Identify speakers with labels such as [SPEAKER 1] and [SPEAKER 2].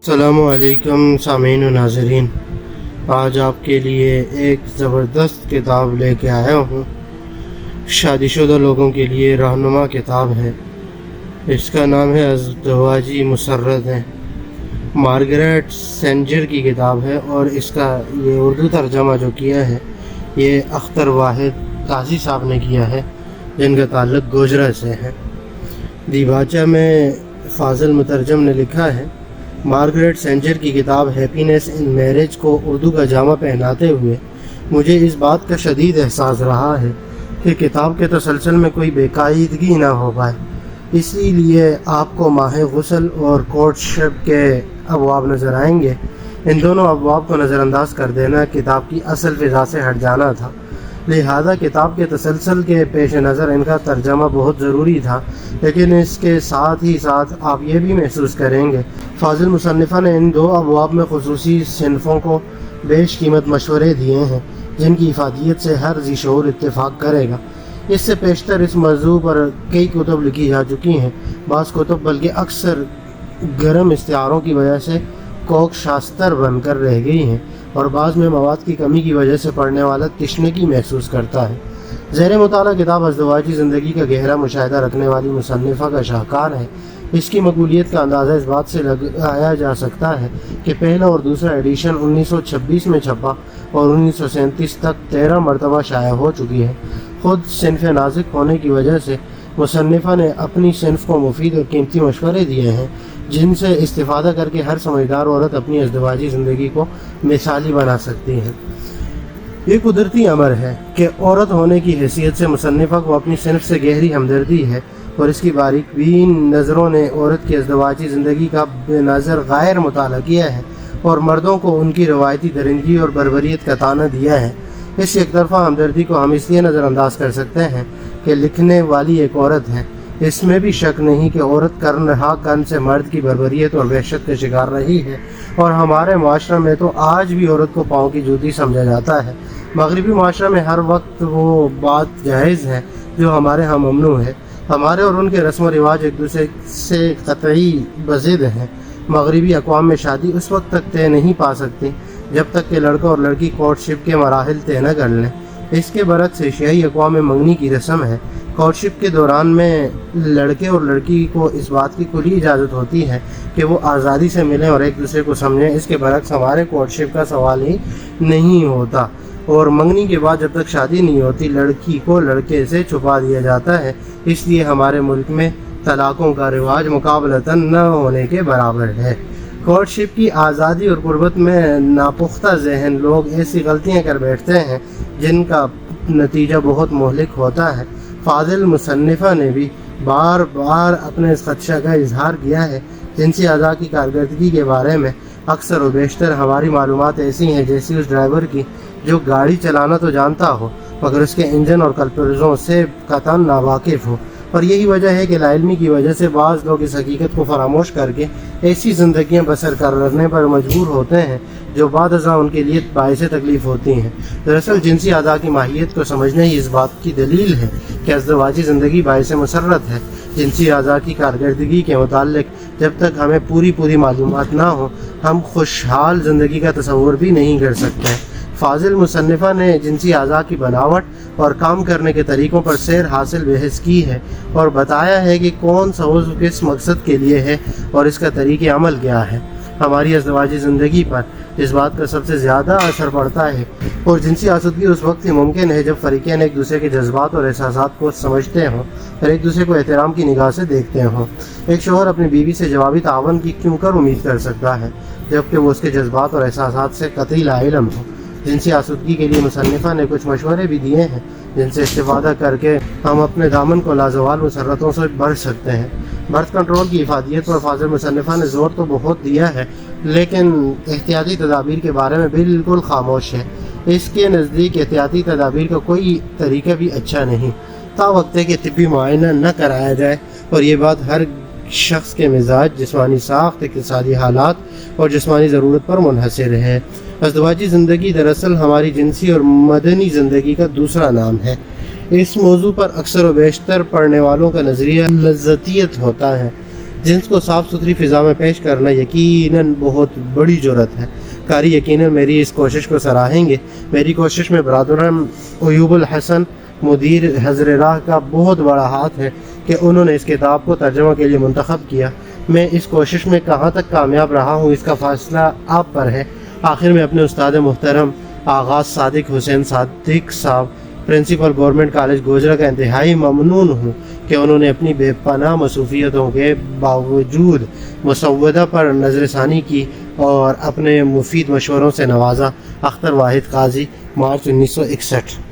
[SPEAKER 1] السلام علیکم سامعین و ناظرین، آج آپ کے لیے ایک زبردست کتاب لے کے آیا ہوں۔ شادی شدہ لوگوں کے لیے رہنما کتاب ہے۔ اس کا نام ہے ازدواجی مسرت ہے۔ مارگریٹ سینجر کی کتاب ہے اور اس کا یہ اردو ترجمہ جو کیا ہے یہ اختر واحد قاضی صاحب نے کیا ہے، جن کا تعلق گوجرا سے ہے۔ دیباچہ میں فاضل مترجم نے لکھا ہے، مارگریٹ سینجر کی کتاب ہیپینس ان میرج کو اردو کا جامہ پہناتے ہوئے مجھے اس بات کا شدید احساس رہا ہے کہ کتاب کے تسلسل میں کوئی بے قاعدگی نہ ہو پائے۔ اسی لیے آپ کو ماہ غسل اور کورٹشپ کے ابواب نظر آئیں گے۔ ان دونوں ابواب کو نظر انداز کر دینا کتاب کی اصل فضا سے ہٹ جانا تھا، لہذا کتاب کے تسلسل کے پیش نظر ان کا ترجمہ بہت ضروری تھا۔ لیکن اس کے ساتھ ہی ساتھ آپ یہ بھی محسوس کریں گے فاضل مصنفہ نے ان دو ابواب میں خصوصی صنفوں کو بیش قیمت مشورے دیے ہیں جن کی افادیت سے ہر ذی شعور اتفاق کرے گا۔ اس سے پیشتر اس موضوع پر کئی کتب لکھی جا چکی ہیں۔ بعض کتب بلکہ اکثر گرم استعاروں کی وجہ سے کوک شاستر بن کر رہ گئی ہیں اور بعض میں مواد کی کمی کی وجہ سے پڑھنے والا تشنگی محسوس کرتا ہے۔ زیر مطالعہ کتاب ازدواجی زندگی کا گہرا مشاہدہ رکھنے والی مصنفہ کا شاہکار ہے۔ اس کی مقبولیت کا اندازہ اس بات سے لگایا جا سکتا ہے کہ پہلا اور دوسرا ایڈیشن 1926 میں چھپا اور 1937 تک 13 مرتبہ شائع ہو چکی ہے۔ خود صنف نازک ہونے کی وجہ سے مصنفہ نے اپنی صنف کو مفید اور قیمتی مشورے دیے ہیں جن سے استفادہ کر کے ہر سمجھدار عورت اپنی ازدواجی زندگی کو مثالی بنا سکتی ہے۔ یہ قدرتی امر ہے کہ عورت ہونے کی حیثیت سے مصنفہ کو اپنی صنف سے گہری ہمدردی ہے اور اس کی باریک بین نظروں نے عورت کی ازدواجی زندگی کا بے نظر غیر مطالعہ کیا ہے اور مردوں کو ان کی روایتی درندگی اور بربریت کا طعنہ دیا ہے۔ اس یک طرفہ ہمدردی کو ہم اس لیے نظر انداز کر سکتے ہیں کہ لکھنے والی ایک عورت ہے۔ اس میں بھی شک نہیں کہ عورت قرن سے مرد کی بربریت اور وحشت کا شکار رہی ہے اور ہمارے معاشرے میں تو آج بھی عورت کو پاؤں کی جوتی سمجھا جاتا ہے۔ مغربی معاشرے میں ہر وقت وہ بات جائز ہے جو ہمارے ہاں ممنوع ہے۔ ہمارے اور ان کے رسم و رواج ایک دوسرے سے قطعی بضد ہیں۔ مغربی اقوام میں شادی اس وقت تک طے نہیں پا سکتی جب تک کہ لڑکا اور لڑکی کورٹشپ کے مراحل طے نہ کر لیں۔ اس کے برعکس ایشیائی اقوام میں منگنی کی رسم ہے۔ کورٹشپ کے دوران میں لڑکے اور لڑکی کو اس بات کی کھلی اجازت ہوتی ہے کہ وہ آزادی سے ملیں اور ایک دوسرے کو سمجھیں۔ اس کے برعکس ہمارے کورٹشپ کا سوال ہی نہیں ہوتا اور منگنی کے بعد جب تک شادی نہیں ہوتی لڑکی کو لڑکے سے چھپا دیا جاتا ہے۔ اس لیے ہمارے ملک میں طلاقوں کا رواج مقابلتاً نہ ہونے کے برابر ہے۔ کورٹشپ کی آزادی اور قربت میں ناپختہ ذہن لوگ ایسی غلطیاں کر بیٹھتے ہیں جن کا نتیجہ بہت مہلک ہوتا ہے۔ فاضل مصنفہ نے بھی بار بار اپنے اس خدشہ کا اظہار کیا ہے۔ جنسی اعضاء کی کارکردگی کے بارے میں اکثر و بیشتر ہماری معلومات ایسی ہیں جیسی اس ڈرائیور کی جو گاڑی چلانا تو جانتا ہو مگر اس کے انجن اور کلپرزوں سے قطعاً ناواقف ہو، اور یہی وجہ ہے کہ لا علمی کی وجہ سے بعض لوگ اس حقیقت کو فراموش کر کے ایسی زندگیاں بسر کرنے پر مجبور ہوتے ہیں جو بعد ازاں ان کے لیے باعث تکلیف ہوتی ہیں۔ دراصل جنسی اعضاء کی ماہیت کو سمجھنا ہی اس بات کی دلیل ہے کہ ازدواجی زندگی باعث مسرت ہے۔ جنسی اعضاء کی کارکردگی کے متعلق جب تک ہمیں پوری معلومات نہ ہوں ہم خوشحال زندگی کا تصور بھی نہیں کر سکتے۔ فاضل مصنفہ نے جنسی اعضاء کی بناوٹ اور کام کرنے کے طریقوں پر سیر حاصل بحث کی ہے اور بتایا ہے کہ کون سا عضو کس مقصد کے لیے ہے اور اس کا طریق عمل کیا ہے۔ ہماری ازدواجی زندگی پر اس بات کا سب سے زیادہ اثر پڑتا ہے اور جنسی آسودگی اس وقت ہی ممکن ہے جب فریقین ایک دوسرے کے جذبات اور احساسات کو سمجھتے ہوں اور ایک دوسرے کو احترام کی نگاہ سے دیکھتے ہوں۔ ایک شوہر اپنی بیوی سے جوابی تعاون کی کیوں کر امید کر سکتا ہے جبکہ وہ اس کے جذبات اور احساسات سے قطعی لا علم ہو۔ جنسی آسودگی کے لیے مصنفہ نے کچھ مشورے بھی دیے ہیں جن سے استفادہ کر کے ہم اپنے دامن کو لازوال مسرتوں سے بڑھ سکتے ہیں۔ برتھ کنٹرول کی افادیت پر فاضل مصنفہ نے زور تو بہت دیا ہے لیکن احتیاطی تدابیر کے بارے میں بالکل خاموش ہے۔ اس کے نزدیک احتیاطی تدابیر کا کوئی طریقہ بھی اچھا نہیں تا وقت کہ طبی معائنہ نہ کرایا جائے، اور یہ بات ہر شخص کے مزاج، جسمانی ساخت، اقتصادی حالات اور جسمانی ضرورت پر منحصر ہے۔ ازدواجی زندگی دراصل ہماری جنسی اور مدنی زندگی کا دوسرا نام ہے۔ اس موضوع پر اکثر و بیشتر پڑھنے والوں کا نظریہ لذتیت ہوتا ہے، جنس کو صاف ستھری فضا میں پیش کرنا یقیناً بہت بڑی جرأت ہے۔ قاری یقیناً میری اس کوشش کو سراہیں گے۔ میری کوشش میں برادران ایوب الحسن مدیر حضر راہ کا بہت بڑا ہاتھ ہے کہ انہوں نے اس کتاب کو ترجمہ کے لیے منتخب کیا۔ میں اس کوشش میں کہاں تک کامیاب رہا ہوں اس کا فیصلہ آپ پر ہے۔ آخر میں اپنے استاد محترم آغاز صادق حسین صادق صاحب پرنسپل گورنمنٹ کالج گوجرا کا انتہائی ممنون ہوں کہ انہوں نے اپنی بے پناہ مصروفیتوں کے باوجود مسودہ پر نظر ثانی کی اور اپنے مفید مشوروں سے نوازا۔ اختر واحد قاضی، مارچ 1961۔